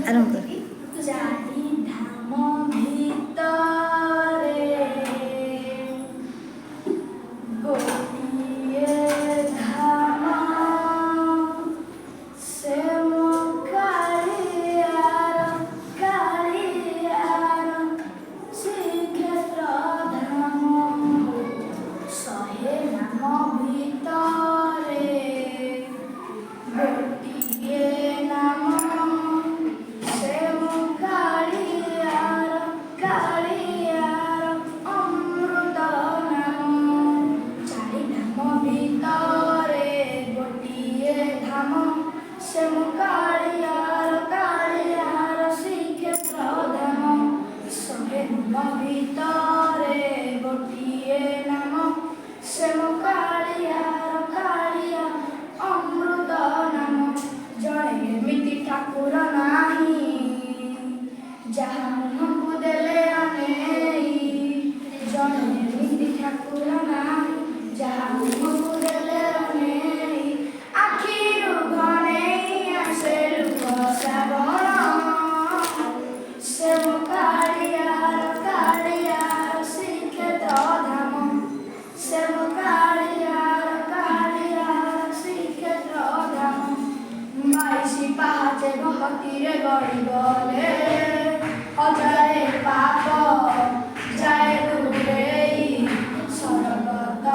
ଆରମ୍ଭ କର। ଚାରି ଧାମ ଭିତରେ ଗୋଟିଏ ଧାମ, ସେ ମୋ କାଳିଆର ଶ୍ରୀକ୍ଷେତ୍ର ଧାମ। ଶହେ ନାମ ଭିତରେ ଗୋଟିଏ ନାମ, ସେ ମୋ କାଳିଆର ଅମୃତ ନାମ। ଚାରି ଧାମ ଭିତରେ ଗୋଟିଏ ଧାମ, ସେ ମୋ କାଳିଆର ଶ୍ରୀକ୍ଷେତ୍ର ଧାମ। ଶହେ ନାମ ଭିତରେ ଗୋଟିଏ ନାମ, ସେ ମୋ କାଳିଆର ଅମୃତ ନାମ। ଜଣେ ଏମିତି ଠାକୁର ନାହିଁ, ଯାହା ମୁହଁକୁ ଦେଲେ ଅନେଇ। ଜଣେ ଏମିତି ଠାକୁର ନାହିଁ, ଯାହା ମୁହଁକୁ ଦେଲେ ଅନେଇ। ଆଖିରୁ ଘନେଇ ଆସେ ଲୁହ ଶ୍ରାବଣ, ସେ ମୋ କାଳିଆର ଶ୍ରୀକ୍ଷେତ୍ର ଧାମ। ସେ ମୋ କାଳିଆର ଶ୍ରୀକ୍ଷେତ୍ର ଧାମ। 22 ପାହାଚେ ଭକ୍ତିରେ ଗଡ଼ି ଗଲେ, ହଜାରେ ପାପ ଯାଏ ଦୂରେଇ। ସରବତ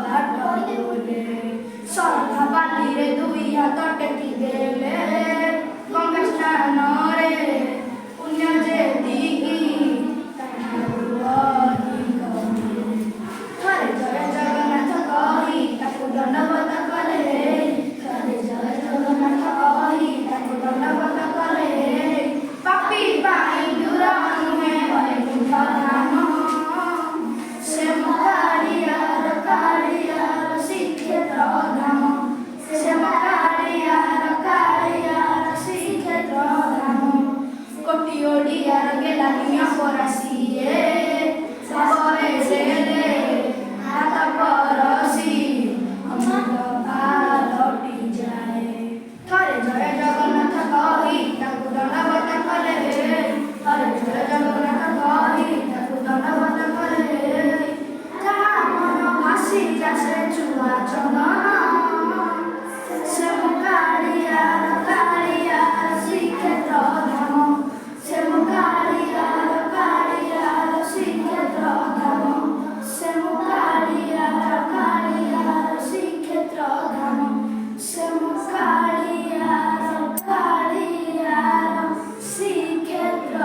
ଘାଟ ବୋଲେ, ଶ୍ରଦ୍ଧା ପାଲିରେ 2 ହାତ ଟେକି ଦେଲେ। ଗଙ୍ଗା ସ୍ନାନରେ ପୁଣ୍ୟ ଯେତିକି, ତାଠାରୁ ଅଧିକ ମିଳେ। ଥରେ ଜୟ ଜଗନ୍ନାଥ କହି ତାକୁ ଦଣ୍ଡବତ କଲେ। ଥରେ ଜୟ ଜଗନ୍ନାଥ କହି ତାକୁ ଦଣ୍ଡବତ କଲେ। ପାପୀ ପାଇଁ ଦୂର ନୁହେଁ ବୈକୁଣ୍ଠ ଧାମ, ସେ ମୋ କାଳିଆର ଶ୍ରୀକ୍ଷେତ୍ର ଧାମ। ସେ ମୋ କାଳିଆର ଶ୍ରୀକ୍ଷେତ୍ର ଧାମ। କୋଟି ଓଡ଼ିଆର ଗେଲାଣିଆ ପରାସିଏ, ସବରେ ଦେଲେ ହାତ ପରସି, ଅମୃତ ପାଲଟି ଯାଏ। ଥରେ ଜୟ ଜଗନ୍ନାଥ କହି ତାକୁ ଦଣ୍ଡବତ କଲେ। ଥରେ ଜୟ ଜଗନ୍ନାଥ କହି ତାକୁ ଦଣ୍ଡବତ କଲେ। ଯାହା ମନ ଭାସି ଯାସେ ଚୁଆ ଚନ୍ଦନ, ସେ ମୋ କାଳିଆର ଶ୍ରୀକ୍ଷେତ୍ର ଧାମ। ସେ ମୋ କାଳିଆର ଶ୍ରୀକ୍ଷେତ୍ର ଧାମ। ସେ ମୋ କାଳିଆର ଶ୍ରୀକ୍ଷେତ୍ର ଧାମ। ସେ ମୋ କାଳିଆର ଶ୍ରୀକ୍ଷେତ୍ର